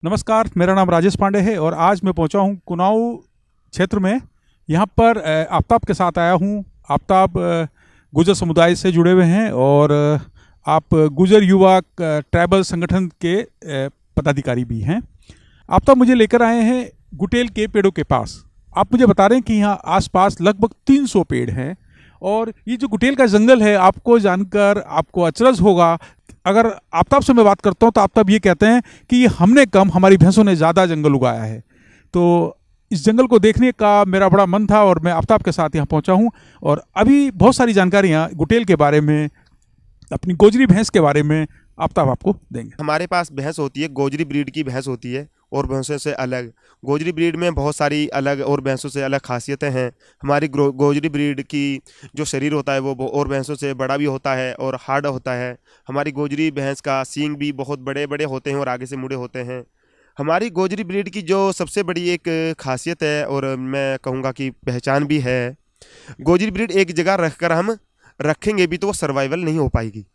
नमस्कार, मेरा नाम राजेश पांडे है और आज मैं पहुंचा हूं कुनाऊ क्षेत्र में। यहां पर आफ्ताब के साथ आया हूं। आफ्ताब गुजर समुदाय से जुड़े हुए हैं और आप गुजर युवा ट्राइबल संगठन के पदाधिकारी भी हैं। आफ्ताब मुझे लेकर आए हैं गुटेल के पेड़ों के पास। आप मुझे बता रहे हैं कि यहाँ आसपास लगभग 300 पेड़ हैं और ये जो गुटेल का जंगल है, आपको जानकर आपको अचरज होगा। अगर आफ्ताब से मैं बात करता हूँ तो आफ्ताब ये कहते हैं कि ये हमने कम, हमारी भैंसों ने ज़्यादा जंगल उगाया है। तो इस जंगल को देखने का मेरा बड़ा मन था और मैं आफ्ताब के साथ यहाँ पहुँचा हूँ और अभी बहुत सारी जानकारियाँ गुटेल के बारे में, अपनी गोजरी भैंस के बारे में आफ्ताब आपको देंगे। हमारे पास भैंस होती है, गोजरी ब्रीड की भैंस होती है और भैंसों से अलग। गोजरी ब्रीड में बहुत सारी अलग और भैंसों से अलग खासियतें हैं। हमारी गोजरी ब्रीड की जो शरीर होता है वो और भैंसों से बड़ा भी होता है और हार्ड होता है। हमारी गोजरी भैंस का सींग भी बहुत बड़े बड़े होते हैं और आगे से मुड़े होते हैं। हमारी गोजरी ब्रीड की जो सबसे बड़ी एक खासियत है और मैं कहूँगा कि पहचान भी है, गोजरी ब्रीड एक जगह रखकर हम रखेंगे भी तो वो सर्वाइवल नहीं हो पाएगी।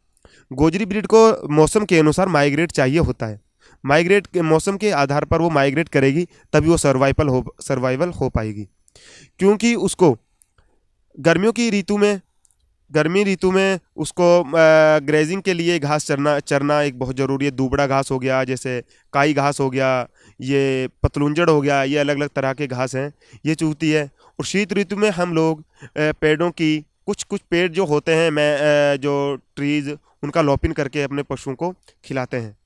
गोजरी ब्रीड को मौसम के अनुसार माइग्रेट चाहिए होता है। माइग्रेट के मौसम के आधार पर वो माइग्रेट करेगी तभी वो सर्वाइवल हो पाएगी। क्योंकि उसको गर्मियों की ऋतु में गर्मी ऋतु में उसको ग्रेजिंग के लिए घास चरना चरना एक बहुत ज़रूरी है। दूबड़ा घास हो गया, जैसे काई घास हो गया, ये पतलुंजड़ हो गया, ये अलग अलग तरह के घास हैं, ये चूती है। और शीत ऋतु में हम लोग पेड़ों की कुछ कुछ पेड़ जो होते हैं, मैं जो ट्रीज़, उनका लॉपिन करके अपने पशुओं को खिलाते हैं।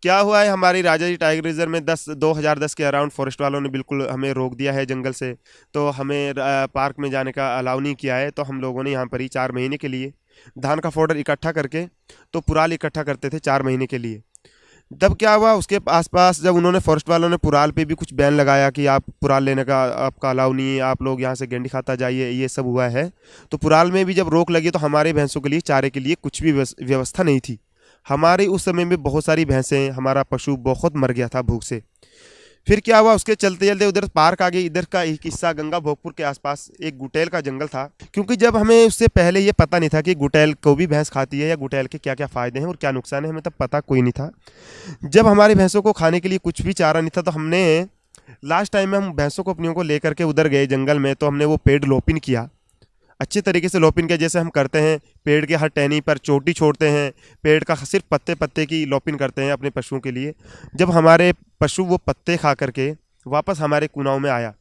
क्या हुआ है, हमारी राजा जी टाइगर रिजर्व में 2010 के अराउंड फॉरेस्ट वालों ने बिल्कुल हमें रोक दिया है जंगल से। तो हमें पार्क में जाने का अलाउ नहीं किया है। तो हम लोगों ने यहाँ पर ही 4 महीने के लिए धान का फोडर इकट्ठा करके, तो पुराल इकट्ठा करते थे 4 महीने के लिए। तब क्या हुआ, उसके आसपास जब उन्होंने फॉरेस्ट वालों ने पुराल पे भी कुछ बैन लगाया कि आप पुराल लेने का आपका अलाउ नहीं है, आप लोग यहाँ से गेंडी खाता जाइए, ये सब हुआ है। तो पुराल में भी जब रोक लगी तो हमारे भैंसों के लिए चारे के लिए कुछ भी व्यवस्था नहीं थी। हमारी उस समय में बहुत सारी भैंसें, हमारा पशु बहुत मर गया था भूख से। फिर क्या हुआ, उसके चलते चलते उधर पार्क आ गई। इधर का एक हिस्सा गंगा भोगपुर के आसपास एक गुटेल का जंगल था। क्योंकि जब हमें उससे पहले ये पता नहीं था कि गुटेल को भी भैंस खाती है या गुटेल के क्या क्या फ़ायदे हैं और क्या नुकसान है, हमें तब पता कोई नहीं था। जब हमारी भैंसों को खाने के लिए कुछ भी चारा नहीं था तो हमने लास्ट टाइम में हम भैंसों को अपनियों को लेकर के उधर गए जंगल में। तो हमने वो पेड़ लोपिन किया, अच्छे तरीके से लोपिन किया, जैसे हम करते हैं पेड़ के हर टहनी पर चोटी छोड़ते हैं, पेड़ का सिर्फ पत्ते पत्ते की लोपिन करते हैं अपने पशुओं के लिए। जब हमारे पशु वो पत्ते खा करके वापस हमारे कुनाव में आया।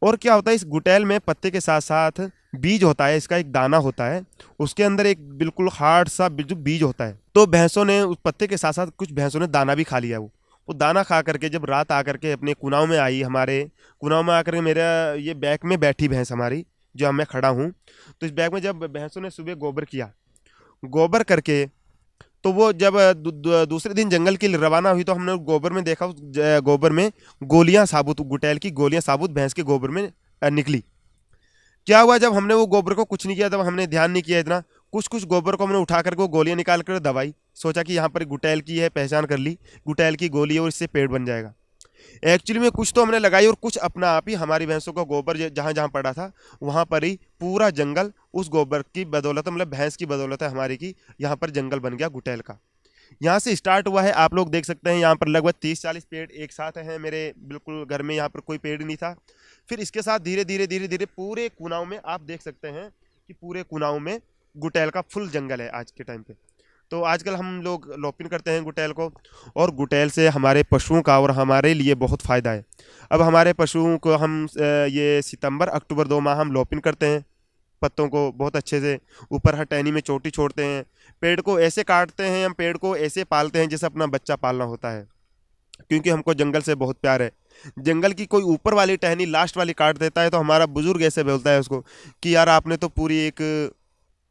और क्या होता है, इस गुटेल में पत्ते के साथ साथ बीज होता है, इसका एक दाना होता है, उसके अंदर एक बिल्कुल हार्ड सा जो बीज होता है। तो भैंसों ने उस पत्ते के साथ साथ कुछ भैंसों ने दाना भी खा लिया। वो दाना खा करके जब रात आकर के अपने कुनाव में आई, हमारे कुनाव में आकर के मेरा ये बैक में बैठी भैंस हमारी, जो मैं खड़ा हूँ, तो इस बैग में जब भैंसों ने सुबह गोबर किया, गोबर करके तो वो जब दूसरे दिन जंगल के लिए रवाना हुई तो हमने गोबर में देखा, उस गोबर में गोलियां साबुत, गुटेल की गोलियां साबुत भैंस के गोबर में निकली। क्या हुआ, जब हमने वो गोबर को कुछ नहीं किया, तब हमने ध्यान नहीं किया इतना, कुछ कुछ गोबर को हमने उठा करके वो गोलियां निकाल कर दवाई, सोचा कि यहाँ पर गुटेल की है, पहचान कर ली गुटेल की गोली है और इससे पेड़ बन जाएगा। एक्चुअली में कुछ तो हमने लगाई और कुछ अपना आप ही हमारी भैंसों का गोबर जहाँ जहाँ पड़ा था वहाँ पर ही पूरा जंगल उस गोबर की बदौलत, मतलब भैंस की बदौलत है हमारी की, यहाँ पर जंगल बन गया गुटेल का। यहाँ से स्टार्ट हुआ है, आप लोग देख सकते हैं यहाँ पर लगभग 30-40 पेड़ एक साथ हैं मेरे बिल्कुल घर में। यहाँ पर कोई पेड़ नहीं था। फिर इसके साथ धीरे धीरे धीरे धीरे पूरे कुनाव में आप देख सकते हैं कि पूरे कुनाव में गुटेल का फुल जंगल है आज के टाइम पे। तो आजकल हम लोग लोपिन करते हैं गुटेल को, और गुटेल से हमारे पशुओं का और हमारे लिए बहुत फ़ायदा है। अब हमारे पशुओं को हम ये सितंबर अक्टूबर 2 माह हम लोपिन करते हैं पत्तों को बहुत अच्छे से, ऊपर हर टहनी में चोटी छोड़ते हैं, पेड़ को ऐसे काटते हैं, हम पेड़ को ऐसे पालते हैं जैसे अपना बच्चा पालना होता है। क्योंकि हमको जंगल से बहुत प्यार है। जंगल की कोई ऊपर वाली टहनी लास्ट वाली काट देता है तो हमारा बुजुर्ग ऐसे बोलता है उसको कि यार आपने तो पूरी एक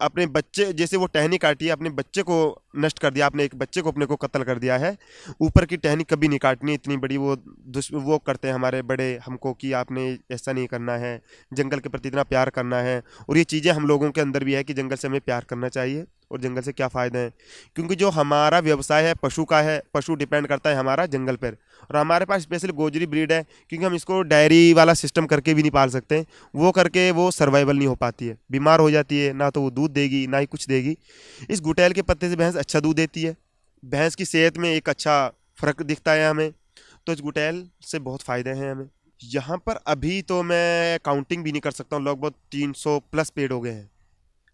अपने बच्चे, जैसे वो टहनी काटी है, अपने बच्चे को नष्ट कर दिया, आपने एक बच्चे को अपने को कत्ल कर दिया है। ऊपर की टहनी कभी नहीं काटनी, इतनी बड़ी वो करते हैं हमारे बड़े हमको कि आपने ऐसा नहीं करना है, जंगल के प्रति इतना प्यार करना है। और ये चीज़ें हम लोगों के अंदर भी है कि जंगल से हमें प्यार करना चाहिए और जंगल से क्या फ़ायदे हैं। क्योंकि जो हमारा व्यवसाय है पशु का है, पशु डिपेंड करता है हमारा जंगल पर। और हमारे पास स्पेशल गोजरी ब्रीड है, क्योंकि हम इसको डायरी वाला सिस्टम करके भी नहीं पाल सकते, वो करके वो सर्वाइवल नहीं हो पाती है, बीमार हो जाती है, ना तो वो दूध देगी ना ही कुछ देगी। इस गुटेल के पत्ते से भैंस अच्छा दूध देती है, भैंस की सेहत में एक अच्छा फ़र्क दिखता है हमें। तो इस गुटेल से बहुत फ़ायदे हैं हमें। यहाँ पर अभी तो मैं काउंटिंग भी नहीं कर सकता हूँ, लगभग 300 प्लस पेड़ हो गए हैं।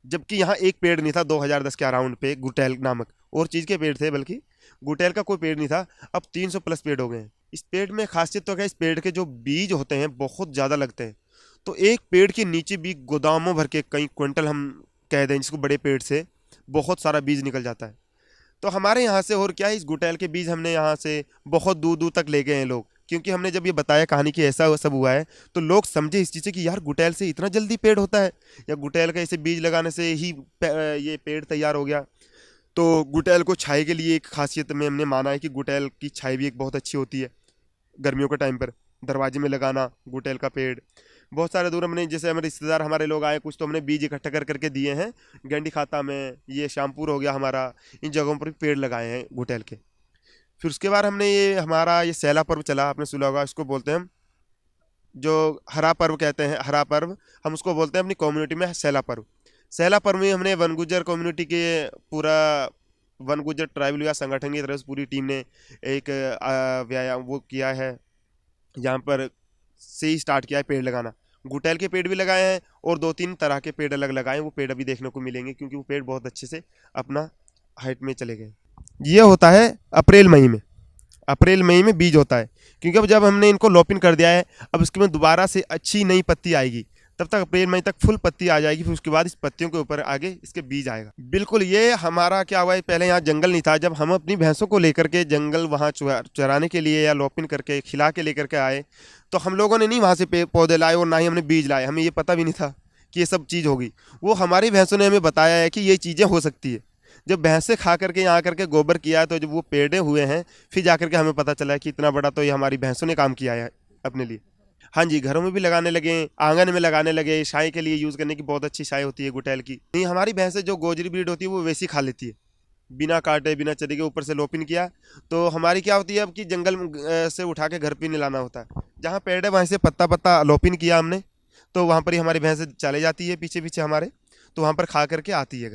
जबकि यहाँ एक पेड़ नहीं था 2010 के अराउंड पे, गुटेल नामक और चीज़ के पेड़ थे, बल्कि गुटेल का कोई पेड़ नहीं था। अब 300 प्लस पेड़ हो गए हैं। इस पेड़ में खासियत तो क्या है, इस पेड़ के जो बीज होते हैं बहुत ज़्यादा लगते हैं। तो एक पेड़ के नीचे भी गोदामों भर के कई क्विंटल, हम कह दें जिसको, बड़े पेड़ से बहुत सारा बीज निकल जाता है। तो हमारे यहाँ से और क्या है, इस गुटेल के बीज हमने यहाँ से बहुत दूर दूर तक ले गए हैं लोग, क्योंकि हमने जब ये बताया कहानी कि ऐसा सब हुआ है, तो लोग समझे इस चीज़ से कि यार गुटेल से इतना जल्दी पेड़ होता है, या गुटेल का ऐसे बीज लगाने से ही ये पेड़ तैयार हो गया। तो गुटेल को छाई के लिए एक खासियत में हमने माना है कि गुटेल की छाई भी एक बहुत अच्छी होती है। गर्मियों के टाइम पर दरवाजे में लगाना गुटेल का पेड़। बहुत सारे दूर हमने, जैसे हमारे रिश्तेदार हमारे लोग आए कुछ, तो हमने बीज इकट्ठा कर करके दिए हैं। गेंडी खाता में, ये श्यामपुर हो गया हमारा, इन जगहों पर भी पेड़ लगाए हैं गुटेल के। फिर उसके बाद हमने ये हमारा ये सैला पर्व चला, आपने सुना होगा, इसको बोलते हैं हम, जो हरा पर्व कहते हैं, हरा पर्व हम उसको बोलते हैं अपनी कम्युनिटी में सैला पर्व। सैला पर्व में हमने वन गुज्जर कम्युनिटी के पूरा वन गुज्जर ट्राइबल या संगठन की तरफ से पूरी टीम ने एक व्यायाम वो किया है। यहाँ पर से ही स्टार्ट किया है पेड़ लगाना। गुटेल के पेड़ भी लगाए हैं और 2-3 तरह के पेड़ अलग लगाए हैं। वो पेड़ अभी देखने को मिलेंगे, क्योंकि वो पेड़ बहुत अच्छे से अपना हाइट में चले गए। ये होता है अप्रैल मई में, अप्रैल मई में बीज होता है, क्योंकि अब जब हमने इनको लोपिन कर दिया है, अब इसके में दोबारा से अच्छी नई पत्ती आएगी, तब तक अप्रैल मई तक फुल पत्ती आ जाएगी। फिर उसके बाद इस पत्तियों के ऊपर आगे इसके बीज आएगा। बिल्कुल, ये हमारा क्या हुआ है, पहले यहाँ जंगल नहीं था। जब हम अपनी भैंसों को लेकर के जंगल वहाँ चराने के लिए या लोपिन करके खिला के लेकर के आए, तो हम लोगों ने नहीं वहाँ से पौधे लाए और ना ही हमने बीज लाए। हमें ये पता भी नहीं था कि ये सब चीज़ होगी। वो हमारी भैंसों ने हमें बताया है कि ये चीज़ें हो सकती है। जब भैंसें खा करके यहाँ करके गोबर किया, तो जब वो पेड़े हुए हैं, फिर जा करके हमें पता चला है कि इतना बड़ा तो ये हमारी भैंसों ने काम किया है अपने लिए। हाँ जी, घरों में भी लगाने लगे, आंगन में लगाने लगे। शाई के लिए यूज़ करने की बहुत अच्छी शाई होती है गुटेल की। नहीं, हमारी भैंसें जो गोजरी ब्रीड होती है वो वैसी खा लेती है, बिना काटे बिना चरे के। ऊपर से लोपिन किया तो हमारी क्या होती है अब कि जंगल से उठा के घर पे नहीं लाना होता है। जहाँ पेड़ है वहीं से पत्ता पत्ता लोपिन किया हमने, तो वहाँ पर ही हमारी भैंसें चले जाती है पीछे पीछे हमारे, तो वहाँ पर खा करके आती है घर।